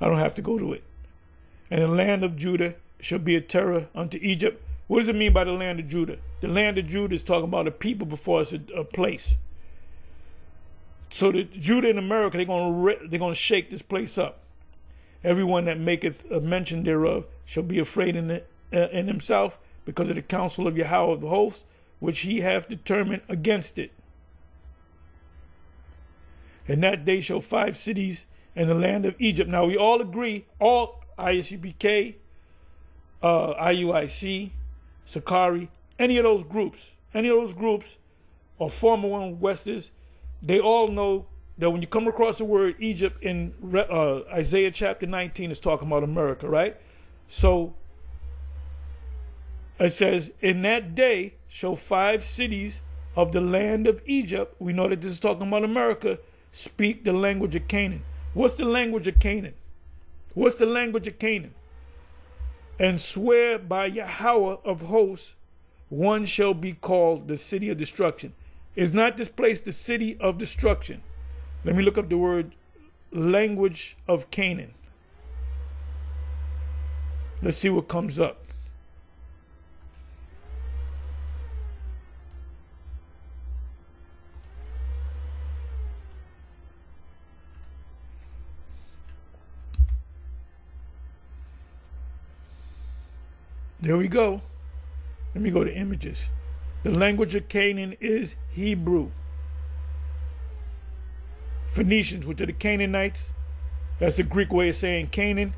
I don't have to go to it. And the land of Judah shall be a terror unto Egypt, What does it mean by the land of Judah? The land of Judah is talking about a people before it's a place. So the Judah in America, they're gonna shake this place up. Everyone that maketh a mention thereof shall be afraid in himself, because of the counsel of Yahweh of the hosts, which he hath determined against it. And that day shall 5 cities in the land of Egypt. Now we all agree, all ISUPK, IUIC, Sakari, any of those groups, or former one Westers, they all know that when you come across the word Egypt in Isaiah chapter 19, it's talking about America, right? So it says, in that day shall 5 cities of the land of Egypt, we know that this is talking about America, speak the language of Canaan. What's the language of Canaan? What's the language of Canaan? And swear by Yahweh of hosts, one shall be called the city of destruction. Is not this place the city of destruction? Let me look up the word language of Canaan. Let's see what comes up. There we go. Let me go to images. The language of Canaan is Hebrew. Phoenicians, which are the Canaanites, that's the Greek way of saying Canaan.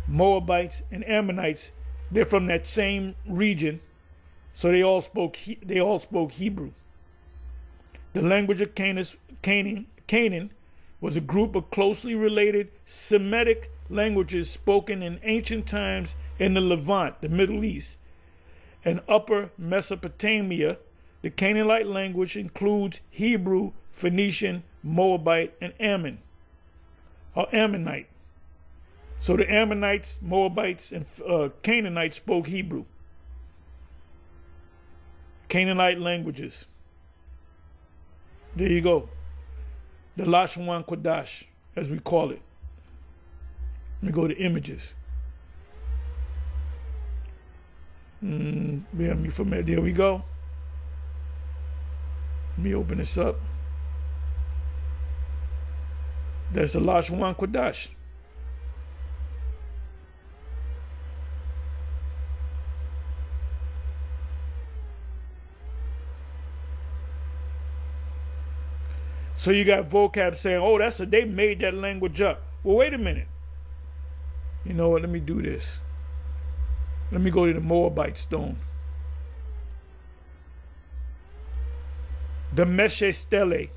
Moabites and Ammonites, they're from that same region, so they all spoke Hebrew. The language of Canaan was a group of closely related Semitic languages spoken in ancient times in the Levant, the Middle East, and Upper Mesopotamia. The Canaanite language includes Hebrew, Phoenician, Moabite, and Ammonite. So the Ammonites, Moabites, and Canaanites spoke Hebrew. Canaanite languages. There you go. The Lashon Kodash, as we call it. Let me go to images. There we go. Let me open this up. That's the Lashon Kodash. So you got vocab saying, oh, they made that language up. Well, wait a minute. You know what? Let me do this. Let me go to the Moabite stone. The Meshe Stele.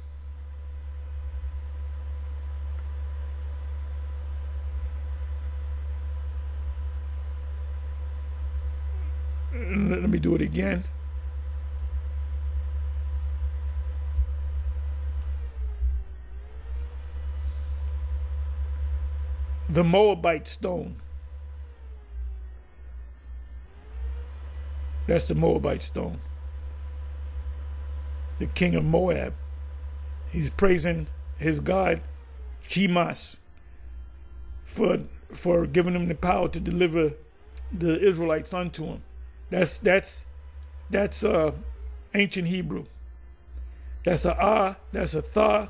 Let me do it again. The Moabite stone. That's the Moabite stone. The king of Moab. He's praising his god Chemosh for giving him the power to deliver the Israelites unto him. That's ancient Hebrew. That's a that's a tha.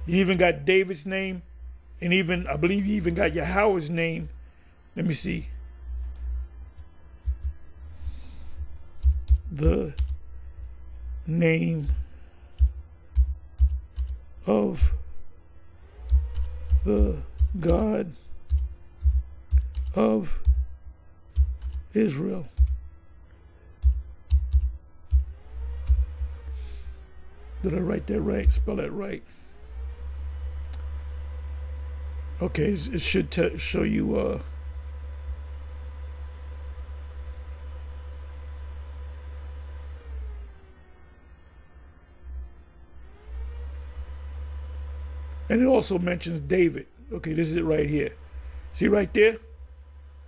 You even got David's name, and even I believe you even got Yahweh's name. Let me see. The name of the God of Israel. Did I write that right? Spell that right? Okay, it should show you and it also mentions David. Okay, this is it right here. See right there?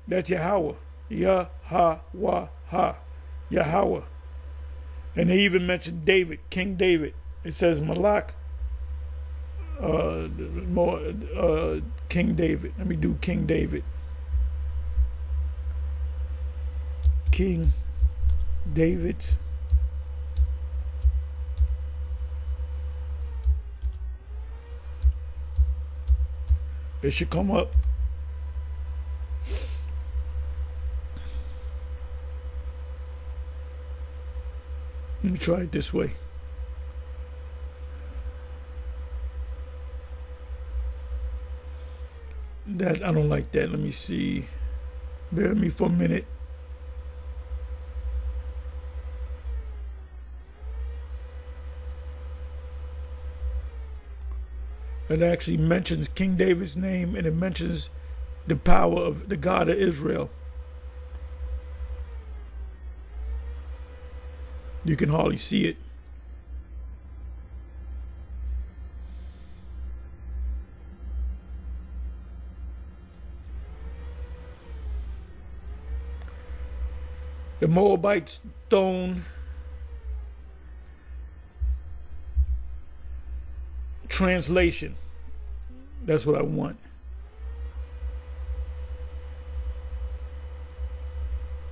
That's Yahweh. Yahweh. Yahweh. And they even mention David, King David. It says Malak, King David. Let me do King David. King David's. It should come up. Let me try it this way. That I don't like that. Let me see. Bear with me for a minute. It actually mentions King David's name, and it mentions the power of the God of Israel. You can hardly see it. The Moabite stone translation. That's what I want.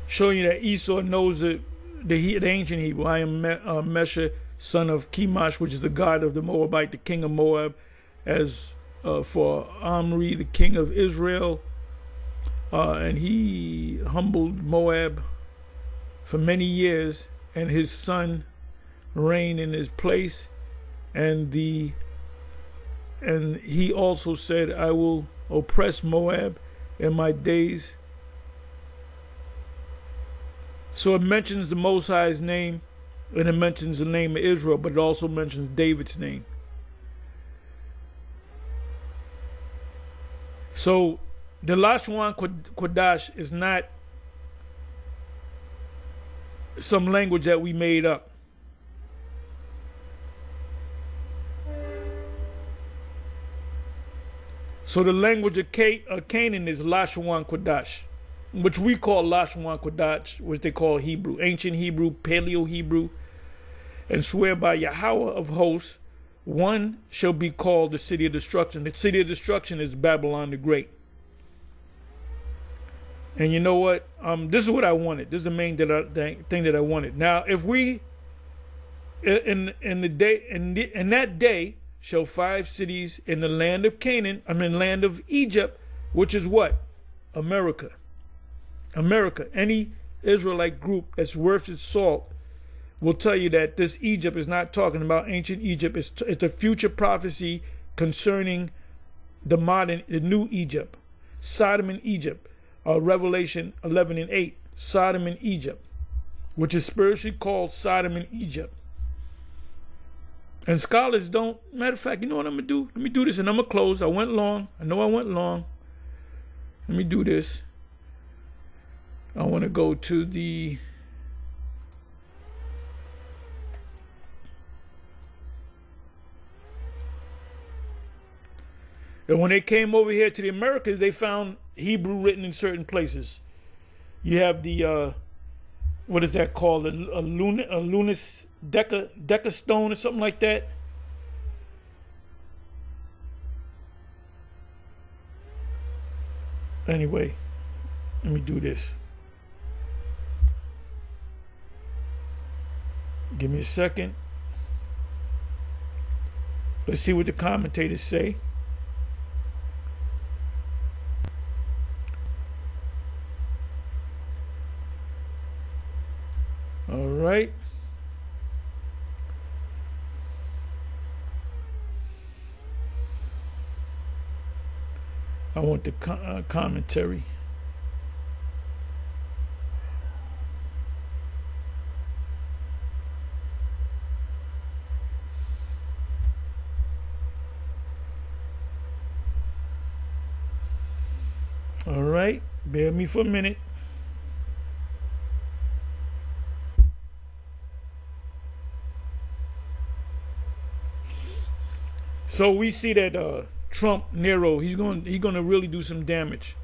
Showing you that Esau knows the ancient Hebrew. I am Mesha, son of Chemosh, which is the god of the Moabite, the king of Moab, as for Omri, the king of Israel. And he humbled Moab for many years, and his son reigned in his place. And he also said, I will oppress Moab in my days. So it mentions the Most High's name, and it mentions the name of Israel, but it also mentions David's name. So the Lashon Kodash is not some language that we made up. So the language of Canaan is Lashon Kodash, which we call Lashon Kodash, which they call Hebrew, ancient Hebrew, Paleo Hebrew, and swear by Yahweh of hosts, one shall be called the city of destruction. The city of destruction is Babylon the Great. And you know what? This is what I wanted. This is the main thing that I wanted. Now, if we in that day shall 5 cities in the land of Canaan, land of Egypt, which is what? America. Any Israelite group that's worth its salt will tell you that this Egypt is not talking about ancient Egypt. It's a future prophecy concerning the new Egypt, Sodom and Egypt. Revelation 11:8, Sodom and Egypt, which is spiritually called Sodom and Egypt. And scholars don't, matter of fact, you know what I'm going to do? Let me do this and I'm going to close. I went long. I know I went long. Let me do this. I want to go to the and when they came over here to the Americas, they found Hebrew written in certain places. You have the what is that called? A lunis deca stone or something like that. Anyway, let me do this. Give me a second. Let's see what the commentators say. All right. I want the commentary. All right. Bear with me for a minute. So we see that Trump, Nero, he's gonna really do some damage.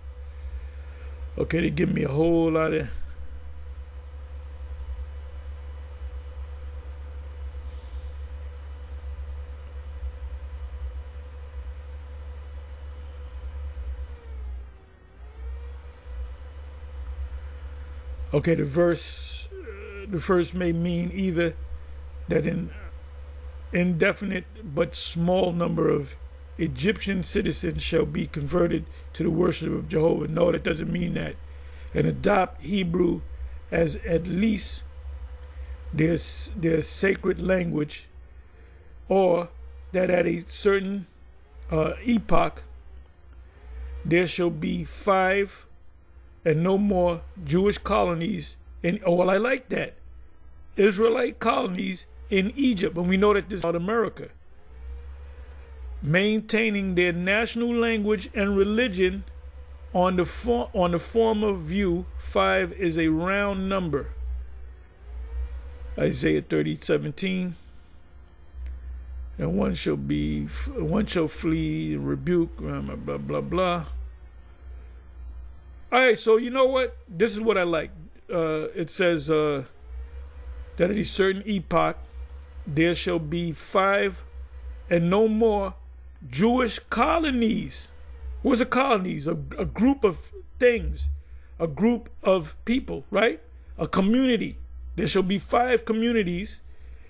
Okay, they give me a whole lot of the verse the first may mean either that an indefinite but small number of Egyptian citizens shall be converted to the worship of Jehovah. No, that doesn't mean that. And adopt Hebrew as at least their sacred language, or that at a certain epoch there shall be 5 and no more Jewish colonies in, oh, well, I like that, Israelite colonies in Egypt, and we know that this is South America, maintaining their national language and religion. On the former view, 5 is a round number. Isaiah 30:17. And one shall flee and rebuke, blah, blah, blah, blah. All right, so you know what? This is what I like. It says that at a certain epoch, there shall be 5 and no more Jewish colonies. What's a colonies? A group of things, a group of people, right? A community. There shall be 5 communities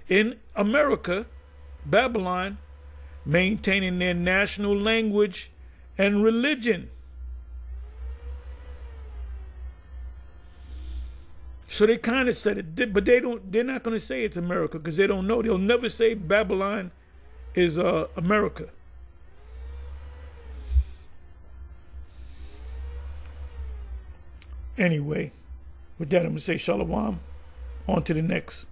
in America, Babylon, maintaining their national language and religion. So they kind of said it, but they're not going to say it's America because they don't know. They'll never say Babylon is America. Anyway, with that, I'm going to say shalom. On to the next.